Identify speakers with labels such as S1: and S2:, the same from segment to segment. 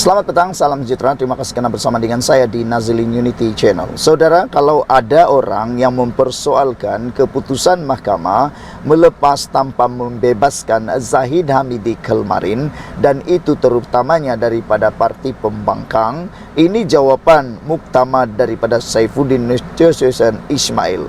S1: Selamat petang, salam sejahtera. Terima kasih kerana bersama dengan saya di Nazilin Unity Channel. Saudara, kalau ada orang yang mempersoalkan keputusan mahkamah melepas tanpa membebaskan Zahid Hamidi kemarin, dan itu terutamanya daripada parti pembangkang, ini jawapan muktamad daripada Saifuddin Nurchelseshan Ismail.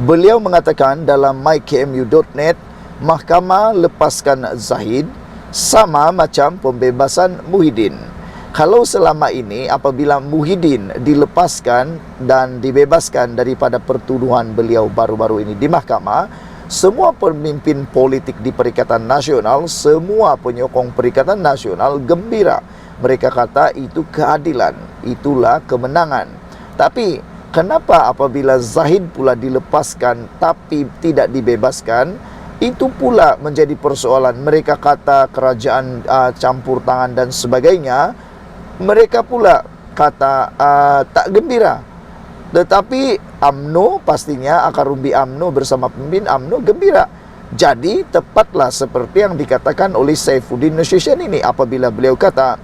S1: Beliau mengatakan dalam mykmu.net, mahkamah lepaskan Zahid sama macam pembebasan Muhyiddin. Kalau selama ini apabila Muhyiddin dilepaskan dan dibebaskan daripada pertuduhan beliau baru-baru ini di mahkamah, semua pemimpin politik di Perikatan Nasional, semua penyokong Perikatan Nasional gembira. Mereka kata itu keadilan, itulah kemenangan. Tapi kenapa apabila Zahid pula dilepaskan tapi tidak dibebaskan? Itu pula menjadi persoalan. Mereka kata kerajaan campur tangan dan sebagainya. Mereka pula kata tak gembira. Tetapi UMNO pastinya, akar umbi UMNO bersama pemimpin UMNO gembira. Jadi tepatlah seperti yang dikatakan oleh Saifuddin Nurchelseshan ini apabila beliau kata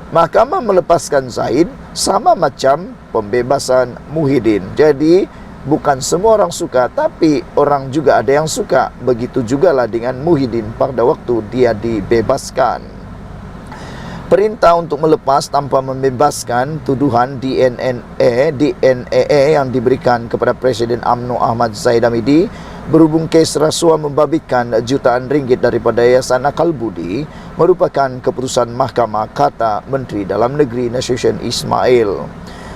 S1: mahkamah melepaskan Zahid sama macam pembebasan Muhyiddin. Jadi bukan semua orang suka, tapi orang juga ada yang suka. Begitu jugalah dengan Muhyiddin pada waktu dia dibebaskan. Perintah untuk melepas tanpa membebaskan tuduhan DNAA yang diberikan kepada Presiden UMNO Ahmad Zahid Hamidi berhubung kes rasuah membabitkan jutaan ringgit daripada Yayasan Akal Budi merupakan keputusan mahkamah, kata Menteri Dalam Negeri Nurchelseshan Ismail.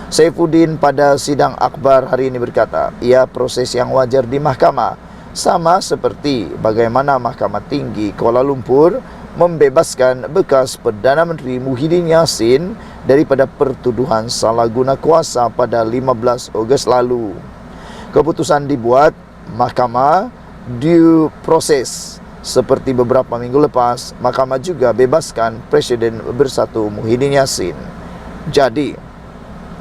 S1: Saifuddin pada sidang akhbar hari ini berkata, ia proses yang wajar di mahkamah, sama seperti bagaimana Mahkamah Tinggi Kuala Lumpur membebaskan bekas Perdana Menteri Muhyiddin Yassin daripada pertuduhan salah guna kuasa pada 15 Ogos lalu. Keputusan dibuat mahkamah due process. Seperti beberapa minggu lepas, mahkamah juga bebaskan Presiden Bersatu Muhyiddin Yassin. Jadi,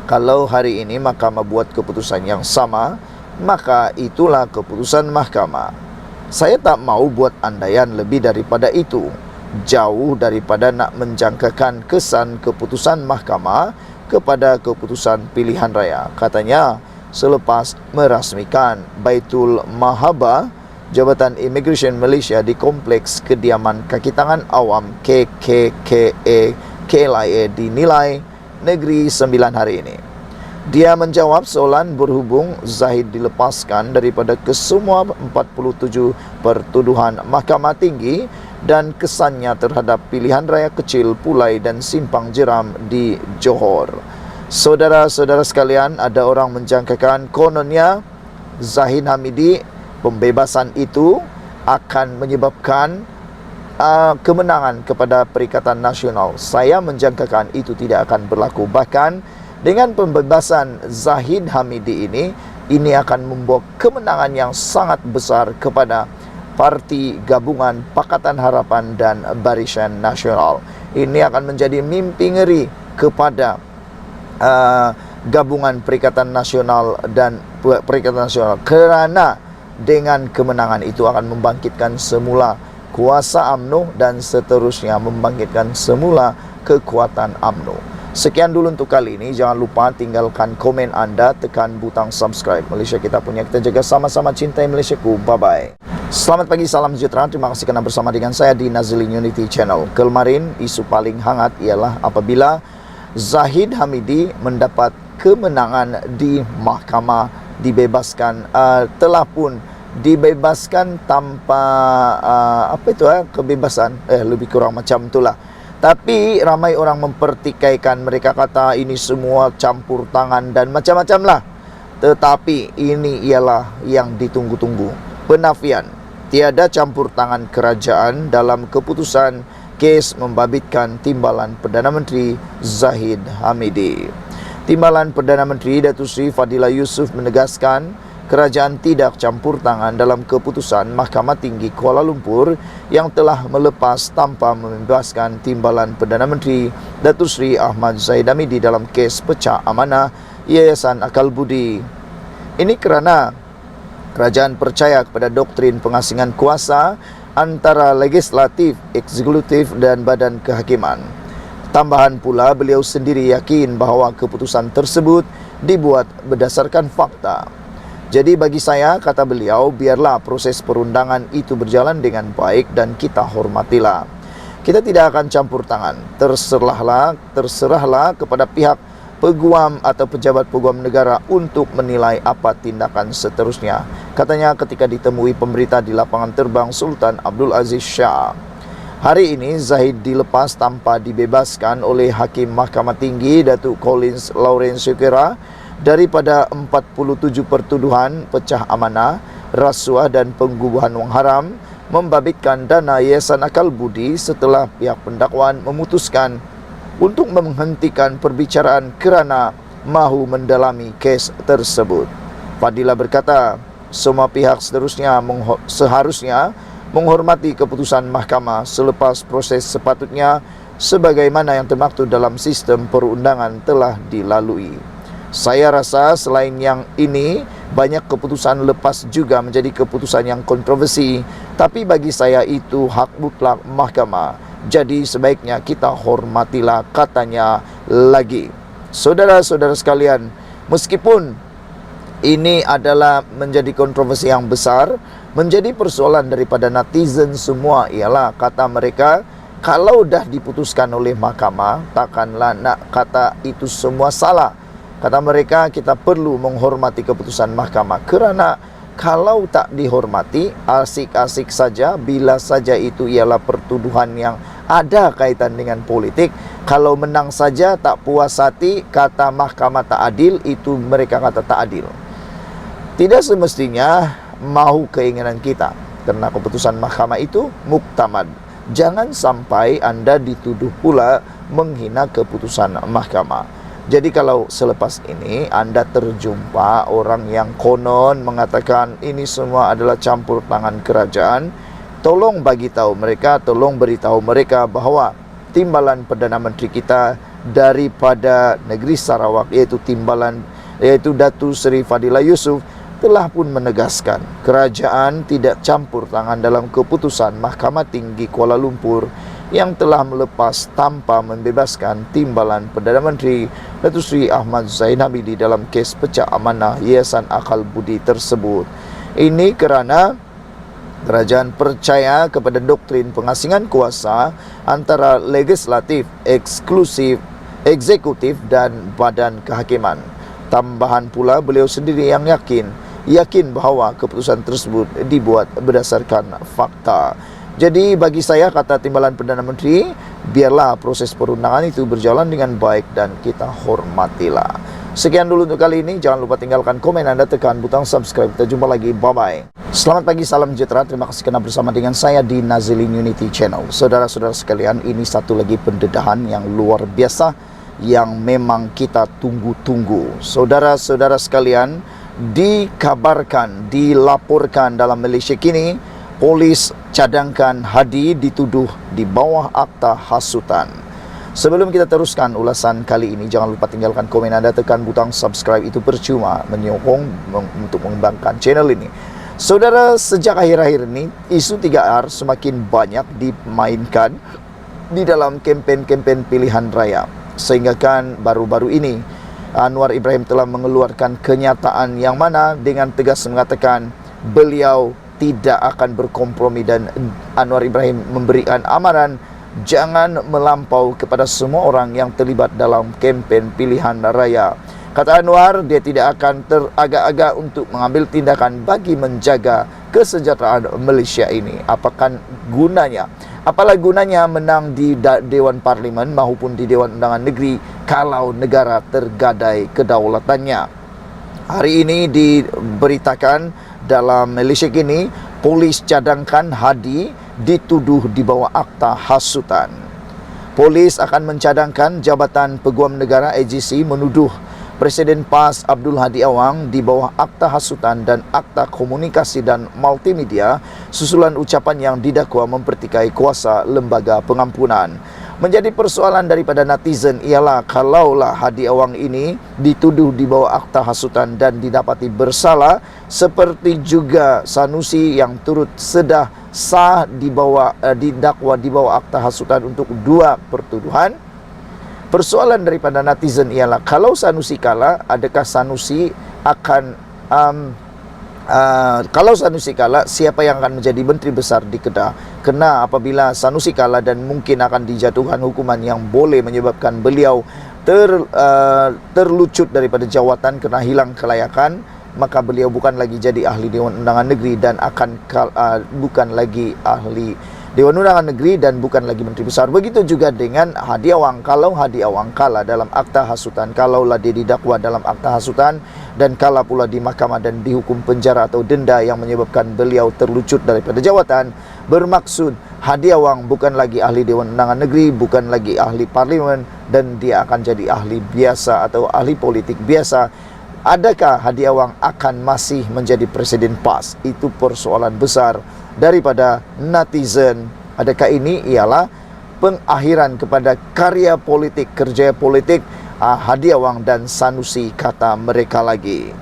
S1: kalau hari ini mahkamah buat keputusan yang sama, maka itulah keputusan mahkamah. Saya tak mau buat andaian lebih daripada itu. Jauh daripada nak menjangkakan kesan keputusan mahkamah kepada keputusan pilihan raya. Katanya, selepas merasmikan Baitul Mahaba, Jabatan Immigration Malaysia di Kompleks Kediaman Kaki Tangan Awam KKKA KLIA di Nilai Negeri 9 hari ini. Dia menjawab soalan berhubung Zahid dilepaskan daripada kesemua 47 pertuduhan Mahkamah Tinggi dan kesannya terhadap pilihan raya kecil Pulai dan Simpang Jeram di Johor. Saudara-saudara sekalian, ada orang menjangkakan kononnya Zahid Hamidi pembebasan itu akan menyebabkan kemenangan kepada Perikatan Nasional. Saya menjangkakan itu tidak akan berlaku. Bahkan dengan pembebasan Zahid Hamidi ini akan membawa kemenangan yang sangat besar kepada Parti Gabungan Pakatan Harapan dan Barisan Nasional. Ini akan menjadi mimpi ngeri kepada Gabungan Perikatan Nasional dan Perikatan Nasional, kerana dengan kemenangan itu akan membangkitkan semula kuasa UMNO dan seterusnya membangkitkan semula kekuatan UMNO. Sekian dulu untuk kali ini. Jangan lupa tinggalkan komen anda, tekan butang subscribe. Malaysia kita punya, kita jaga sama-sama, cintai Malaysiaku. Bye-bye. Selamat pagi, salam sejahtera. Terima kasih kerana bersama dengan saya di Nazilin Unity Channel. Kemarin isu paling hangat ialah apabila Zahid Hamidi mendapat kemenangan di mahkamah, dibebaskan, telah pun dibebaskan tanpa kebebasan, lebih kurang macam itulah. Tapi ramai orang mempertikaikan, mereka kata ini semua campur tangan dan macam-macam lah. Tetapi ini ialah yang ditunggu-tunggu, penafian. Tiada campur tangan kerajaan dalam keputusan kes membabitkan timbalan Perdana Menteri Zahid Hamidi. Timbalan Perdana Menteri Datuk Seri Fadilah Yusof menegaskan kerajaan tidak campur tangan dalam keputusan Mahkamah Tinggi Kuala Lumpur yang telah melepas tanpa membebaskan timbalan Perdana Menteri Datuk Seri Ahmad Zahid Hamidi dalam kes pecah amanah Yayasan Akal Budi. Ini kerana kerajaan percaya kepada doktrin pengasingan kuasa antara legislatif, eksekutif dan badan kehakiman. Tambahan pula, beliau sendiri yakin bahawa keputusan tersebut dibuat berdasarkan fakta. Jadi bagi saya, kata beliau, biarlah proses perundangan itu berjalan dengan baik dan kita hormatilah. Kita tidak akan campur tangan. Terserahlah kepada pihak peguam atau pejabat peguam negara untuk menilai apa tindakan seterusnya. Katanya ketika ditemui pemberita di lapangan terbang Sultan Abdul Aziz Shah. Hari ini Zahid dilepas tanpa dibebaskan oleh Hakim Mahkamah Tinggi Datuk Collins Lawrence Syukira daripada 47 pertuduhan pecah amanah, rasuah dan penggubahan wang haram membabitkan dana Yayasan Akal Budi setelah pihak pendakwaan memutuskan untuk menghentikan perbicaraan kerana mahu mendalami kes tersebut. Fadilah berkata, semua pihak seharusnya menghormati keputusan mahkamah selepas proses sepatutnya sebagaimana yang termaktub dalam sistem perundangan telah dilalui. Saya rasa selain yang ini, banyak keputusan lepas juga menjadi keputusan yang kontroversi, tapi bagi saya itu hak mutlak mahkamah. Jadi sebaiknya kita hormatilah, katanya lagi. Saudara-saudara sekalian, meskipun ini adalah menjadi kontroversi yang besar, menjadi persoalan daripada netizen semua ialah, kata mereka, kalau dah diputuskan oleh mahkamah, takkanlah nak kata itu semua salah. Kata mereka, kita perlu menghormati keputusan mahkamah, kerana kalau tak dihormati, asik-asik saja bila saja itu ialah pertuduhan yang ada kaitan dengan politik. Kalau menang saja tak puas hati, kata mahkamah tak adil, itu mereka kata tak adil. Tidak semestinya mahu keinginan kita, kerana keputusan mahkamah itu muktamad. Jangan sampai anda dituduh pula menghina keputusan mahkamah. Jadi kalau selepas ini anda terjumpa orang yang konon mengatakan ini semua adalah campur tangan kerajaan, tolong beritahu mereka bahawa timbalan Perdana Menteri kita daripada negeri Sarawak, iaitu Datuk Seri Fadilah Yusof, telah pun menegaskan kerajaan tidak campur tangan dalam keputusan Mahkamah Tinggi Kuala Lumpur yang telah melepas tanpa membebaskan timbalan Perdana Menteri Datuk Seri Ahmad Zahid Hamidi dalam kes pecah amanah Yayasan Akal Budi tersebut. Ini kerana kerajaan percaya kepada doktrin pengasingan kuasa antara legislatif, eksekutif dan badan kehakiman. Tambahan pula, beliau sendiri yang yakin bahawa keputusan tersebut dibuat berdasarkan fakta. Jadi bagi saya, kata timbalan Perdana Menteri, biarlah proses perundangan itu berjalan dengan baik dan kita hormatilah. Sekian dulu untuk kali ini. Jangan lupa tinggalkan komen anda, tekan butang subscribe. Kita jumpa lagi. Bye-bye. Selamat pagi, salam sejahtera. Terima kasih kerana bersama dengan saya di Nazilin Unity Channel. Saudara-saudara sekalian, ini satu lagi pendedahan yang luar biasa yang memang kita tunggu-tunggu. Saudara-saudara sekalian, dilaporkan dalam Malaysia kini, polis cadangkan Hadi dituduh di bawah akta hasutan. Sebelum kita teruskan ulasan kali ini, jangan lupa tinggalkan komen anda, tekan butang subscribe, itu percuma menyokong untuk mengembangkan channel ini. Saudara, sejak akhir-akhir ini, isu 3R semakin banyak dimainkan di dalam kempen-kempen pilihan raya. Sehingga kan baru-baru ini, Anwar Ibrahim telah mengeluarkan kenyataan yang mana dengan tegas mengatakan beliau tidak akan berkompromi, dan Anwar Ibrahim memberikan amaran jangan melampau kepada semua orang yang terlibat dalam kempen pilihan raya. Kata Anwar, dia tidak akan teragak-agak untuk mengambil tindakan bagi menjaga kesejahteraan Malaysia ini. Apakah gunanya? Apalah gunanya menang di Dewan Parlimen maupun di Dewan Undangan Negeri kalau negara tergadai kedaulatannya. Hari ini diberitakan dalam Malaysia kini, polis cadangkan Hadi dituduh di bawah akta hasutan. Polis akan mencadangkan Jabatan Peguam Negara AGC menuduh Presiden PAS Abdul Hadi Awang di bawah akta hasutan dan akta komunikasi dan multimedia susulan ucapan yang didakwa mempertikai kuasa lembaga pengampunan. Menjadi persoalan daripada netizen ialah kalaulah Hadi Awang ini dituduh di bawah akta hasutan dan didapati bersalah, seperti juga Sanusi yang turut sedah sah didakwa di bawah akta hasutan untuk 2 pertuduhan, Persoalan daripada netizen ialah kalau Sanusi kalah, adakah Sanusi akan kalau Sanusi kalah, siapa yang akan menjadi menteri besar di Kedah? Kena apabila Sanusi kalah dan mungkin akan dijatuhkan hukuman yang boleh menyebabkan beliau terlucut daripada jawatan, kena hilang kelayakan, maka beliau bukan lagi jadi ahli Dewan Undangan Negeri dan akan bukan lagi ahli Dewan Undangan Negeri dan bukan lagi menteri besar. Begitu juga dengan Hadi Awang. Kalau Hadi Awang kalah dalam akta hasutan, kalaulah dia didakwa dalam akta hasutan dan kalah pula di mahkamah dan dihukum penjara atau denda yang menyebabkan beliau terlucut daripada jawatan, bermaksud Hadi Awang bukan lagi ahli Dewan Undangan Negeri, bukan lagi ahli parlimen, dan dia akan jadi ahli biasa atau ahli politik biasa. Adakah Hadi Awang akan masih menjadi Presiden PAS? Itu persoalan besar daripada netizen. Adakah ini ialah pengakhiran kepada karya politik, kerja politik Hadi Awang dan Sanusi, kata mereka lagi.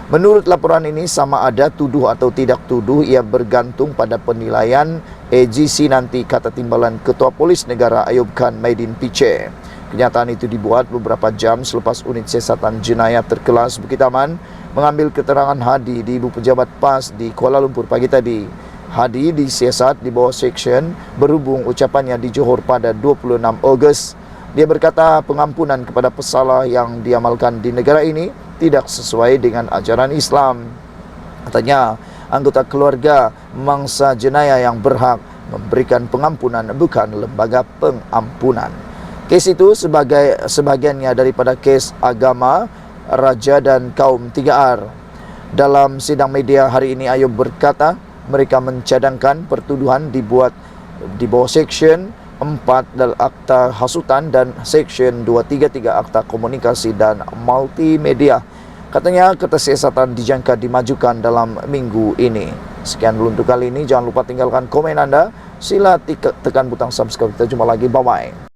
S1: Menurut laporan ini, sama ada tuduh atau tidak tuduh, ia bergantung pada penilaian AGC nanti, kata Timbalan Ketua Polis Negara Ayub Khan Maidin Piche. Kenyataan itu dibuat beberapa jam selepas unit siasatan jenayah terkelas Bukit Aman mengambil keterangan Hadi di Ibu Pejabat PAS di Kuala Lumpur pagi tadi. Hadi disiasat di bawah seksyen berhubung ucapannya di Johor pada 26 Ogos. Dia berkata pengampunan kepada pesalah yang diamalkan di negara ini tidak sesuai dengan ajaran Islam. Katanya, anggota keluarga mangsa jenayah yang berhak memberikan pengampunan, bukan lembaga pengampunan. Kes itu sebahagiannya daripada kes agama, raja dan kaum 3R. Dalam sidang media hari ini, Ayub berkata mereka mencadangkan pertuduhan dibuat di bawah Seksyen 4 dalam Akta Hasutan dan Seksyen 233 Akta Komunikasi dan Multimedia. Katanya ketasiasatan dijangka dimajukan dalam minggu ini. Sekian dulu untuk kali ini. Jangan lupa tinggalkan komen anda. Sila tekan butang subscribe. Kita jumpa lagi. Bye-bye.